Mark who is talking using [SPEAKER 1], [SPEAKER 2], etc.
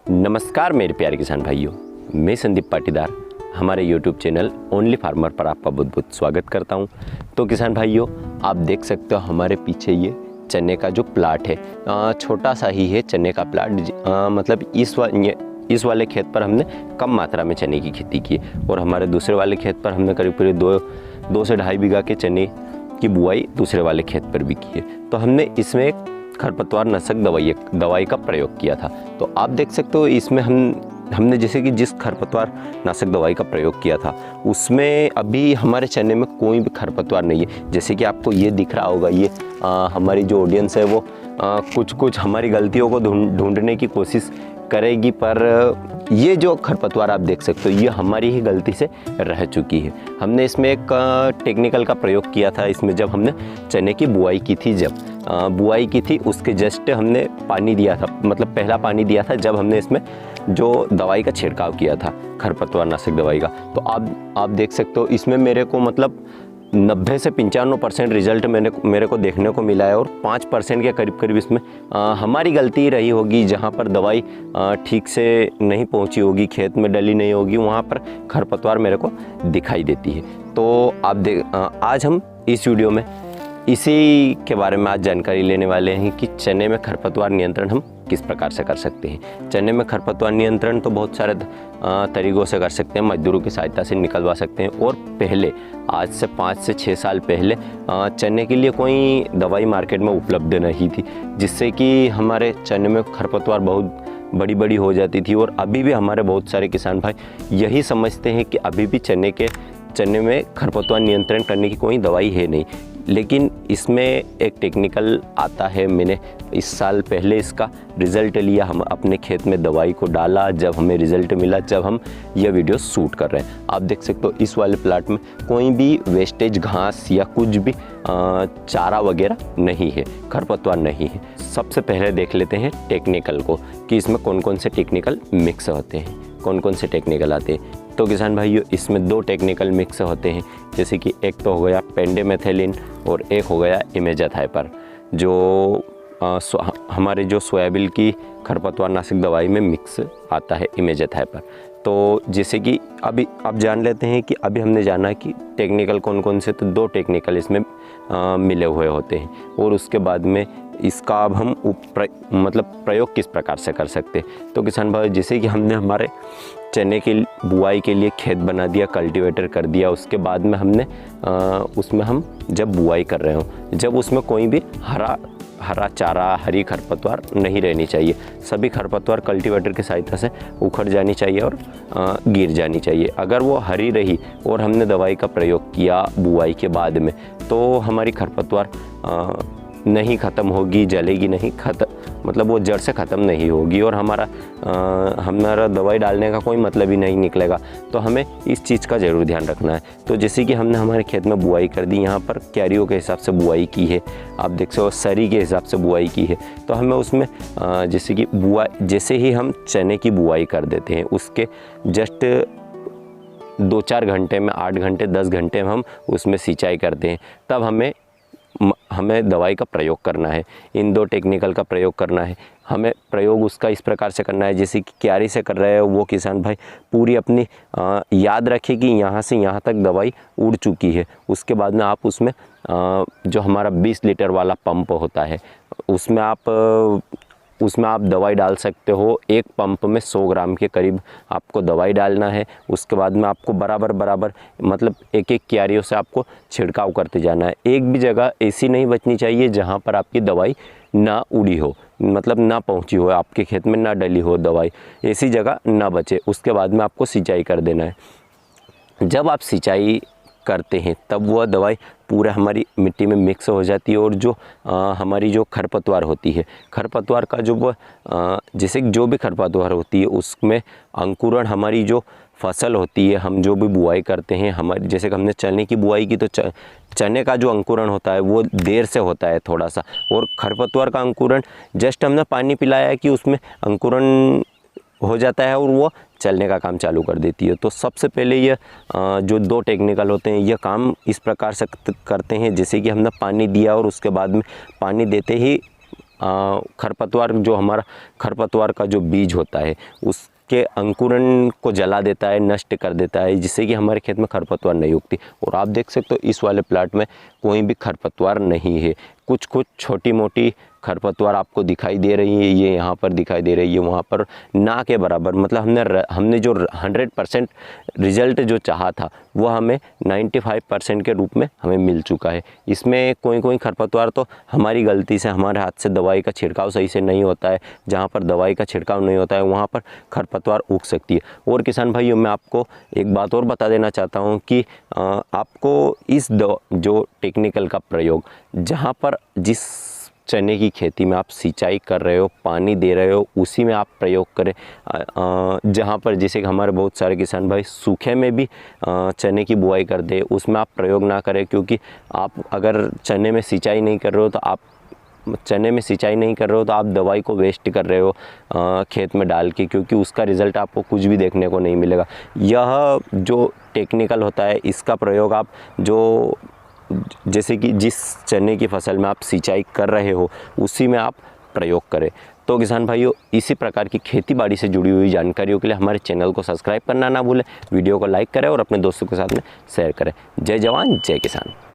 [SPEAKER 1] नमस्कार मेरे प्यारे किसान भाइयों, मैं संदीप पाटीदार हमारे YouTube चैनल ओनली फार्मर पर आपका बहुत बहुत स्वागत करता हूं। तो किसान भाइयों, आप देख सकते हो हमारे पीछे ये चने का जो प्लाट है, छोटा सा ही है चने का प्लाट। मतलब इस वाले खेत पर हमने कम मात्रा में चने की खेती की और हमारे दूसरे वाले खेत पर हमने करीब दो से ढाई बीघा के चने की बुआई दूसरे वाले खेत पर भी की है। तो हमने इसमें एक खरपतवार नाशक दवाई का प्रयोग किया था। तो आप देख सकते हो इसमें हमने जैसे कि जिस खरपतवार नाशक दवाई का प्रयोग किया था उसमें अभी हमारे चने में कोई भी खरपतवार नहीं है। जैसे कि आपको ये दिख रहा होगा, ये हमारी जो ऑडियंस है वो कुछ हमारी गलतियों को ढूंढने की कोशिश करेगी, पर ये जो खरपतवार आप देख सकते हो ये हमारी ही गलती से रह चुकी है। हमने इसमें एक टेक्निकल का प्रयोग किया था। इसमें जब हमने चने की बुआई की थी उसके जस्ट हमने पानी दिया था, मतलब पहला पानी दिया था जब हमने इसमें जो दवाई का छिड़काव किया था खरपतवार नाशक दवाई का। तो आप देख सकते हो इसमें मेरे को मतलब 90 से 95% रिजल्ट मेरे को देखने को मिला है और 5% के करीब इसमें हमारी गलती रही होगी। जहाँ पर दवाई ठीक से नहीं पहुँची होगी, खेत में डली नहीं होगी, वहाँ पर खरपतवार मेरे को दिखाई देती है। तो आज हम इस वीडियो में इसी के बारे में आज जानकारी लेने वाले हैं कि चने में खरपतवार नियंत्रण हम किस प्रकार से कर सकते हैं। चने में खरपतवार नियंत्रण तो बहुत सारे तरीक़ों से कर सकते हैं। मजदूरों की सहायता से निकलवा सकते हैं। और पहले आज से 5 से 6 साल पहले चने के लिए कोई दवाई मार्केट में उपलब्ध नहीं थी, जिससे कि हमारे चने में खरपतवार बहुत बड़ी हो जाती थी। और अभी भी हमारे बहुत सारे किसान भाई यही समझते हैं कि अभी भी चने में खरपतवार नियंत्रण करने की कोई दवाई है नहीं। लेकिन इसमें एक टेक्निकल आता है। मैंने इस साल पहले इसका रिज़ल्ट लिया, हम अपने खेत में दवाई को डाला, जब हमें रिज़ल्ट मिला, जब हम यह वीडियो शूट कर रहे हैं। आप देख सकते हो इस वाले प्लाट में कोई भी वेस्टेज घास या कुछ भी चारा वगैरह नहीं है, खरपतवार नहीं है। सबसे पहले देख लेते हैं टेक्निकल को कि इसमें कौन कौन से टेक्निकल मिक्स होते हैं, कौन कौन से टेक्निकल आते हैं। तो किसान भाइयों, इसमें 2 टेक्निकल मिक्स होते हैं। जैसे कि एक तो हो गया पेंडेमेथिलिन और एक हो गया इमेजाथाइपर, जो हमारे जो सोयाबीन की खरपतवार नाशक दवाई में मिक्स आता है इमेजाथाइपर। तो जैसे कि अभी आप जान लेते हैं कि अभी हमने जाना है कि टेक्निकल कौन कौन से, तो 2 टेक्निकल इसमें मिले हुए होते हैं। और उसके बाद में इसका अब हम प्रयोग किस प्रकार से कर सकते हैं। तो किसान भाई, जैसे कि हमने हमारे चने की बुआई के लिए खेत बना दिया, कल्टीवेटर कर दिया, उसके बाद में हमने उसमें हम जब बुआई कर रहे हो, जब उसमें कोई भी हरा चारा, हरी खरपतवार नहीं रहनी चाहिए। सभी खरपतवार कल्टीवेटर की सहायता से उखड़ जानी चाहिए और गिर जानी चाहिए। अगर वो हरी रही और हमने दवाई का प्रयोग किया बुआई के बाद में, तो हमारी खरपतवार नहीं ख़त्म होगी, जलेगी नहीं, मतलब वो जड़ से ख़त्म नहीं होगी और हमारा दवाई डालने का कोई मतलब ही नहीं निकलेगा। तो हमें इस चीज़ का ज़रूर ध्यान रखना है। तो जैसे कि हमने हमारे खेत में बुआई कर दी, यहाँ पर क्यारियों के हिसाब से बुआई की है, आप देख सकते हो सरी के हिसाब से बुआई की है। तो हमें उसमें जैसे ही हम चने की बुआई कर देते हैं, उसके जस्ट 2-4 घंटे में, 8 घंटे 10 घंटे में हम उसमें सिंचाई करते हैं। तब हमें दवाई का प्रयोग करना है, इन 2 टेक्निकल का प्रयोग करना है। हमें प्रयोग उसका इस प्रकार से करना है, जैसे कि क्यारी से कर रहे हो वो किसान भाई पूरी अपनी याद रखें कि यहाँ से यहाँ तक दवाई उड़ चुकी है। उसके बाद में आप उसमें जो हमारा 20 लीटर वाला पंप होता है उसमें आप दवाई डाल सकते हो। एक पंप में 100 ग्राम के करीब आपको दवाई डालना है। उसके बाद में आपको बराबर मतलब एक क्यारियों से आपको छिड़काव करते जाना है। एक भी जगह ऐसी नहीं बचनी चाहिए जहां पर आपकी दवाई ना उड़ी हो, मतलब ना पहुंची हो, आपके खेत में ना डली हो दवाई, ऐसी जगह ना बचे। उसके बाद में आपको सिंचाई कर देना है। जब आप सिंचाई करते हैं तब वह दवाई पूरा हमारी मिट्टी में मिक्स हो जाती है और जो हमारी जो खरपतवार होती है, खरपतवार का जैसे जो भी खरपतवार होती है उसमें अंकुरण, हमारी जो फसल होती है, हम जो भी बुआई करते हैं, हमारी जैसे कि हमने चने की बुआई की तो चने का जो अंकुरण होता है वो देर से होता है थोड़ा सा, और खरपतवार का अंकुरण जस्ट हमने पानी पिलाया है कि उसमें अंकुरण हो जाता है और वो चलने का काम चालू कर देती है। तो सबसे पहले ये जो 2 टेक्निकल होते हैं ये काम इस प्रकार से करते हैं, जैसे कि हमने पानी दिया और उसके बाद में पानी देते ही खरपतवार जो हमारा खरपतवार का जो बीज होता है उसके अंकुरण को जला देता है, नष्ट कर देता है, जिससे कि हमारे खेत में खरपतवार नहीं उगती। और आप देख सकते हो इस वाले प्लाट में कोई भी खरपतवार नहीं है। कुछ कुछ छोटी मोटी खरपतवार आपको दिखाई दे रही है, ये यहाँ पर दिखाई दे रही है, वहाँ पर ना के बराबर। मतलब हमने जो 100% रिजल्ट जो चाहा था वो हमें 95% के रूप में हमें मिल चुका है। इसमें कोई कोई खरपतवार तो हमारी गलती से, हमारे हाथ से दवाई का छिड़काव सही से नहीं होता है, जहाँ पर दवाई का छिड़काव नहीं होता है वहाँ पर खरपतवार उग सकती है। और किसान भाइयों, मैं आपको एक बात और बता देना चाहता हूँ कि आपको इस जो टेक्निकल का प्रयोग, जहाँ पर जिस चने की खेती में आप सिंचाई कर रहे हो, पानी दे रहे हो, उसी में आप प्रयोग करें। जहाँ पर जैसे कि हमारे बहुत सारे किसान भाई सूखे में भी चने की बुआई कर दे, उसमें आप प्रयोग ना करें, क्योंकि आप अगर चने में सिंचाई नहीं कर रहे हो तो आप दवाई को वेस्ट कर रहे हो खेत में डाल के, क्योंकि उसका रिज़ल्ट आपको कुछ भी देखने को नहीं मिलेगा। यह जो टेक्निकल होता है इसका प्रयोग आप जैसे कि जिस चने की फसल में आप सिंचाई कर रहे हो उसी में आप प्रयोग करें। तो किसान भाइयों, इसी प्रकार की खेती बाड़ी से जुड़ी हुई जानकारियों के लिए हमारे चैनल को सब्सक्राइब करना ना भूलें, वीडियो को लाइक करें और अपने दोस्तों के साथ में शेयर करें। जय जवान जय किसान।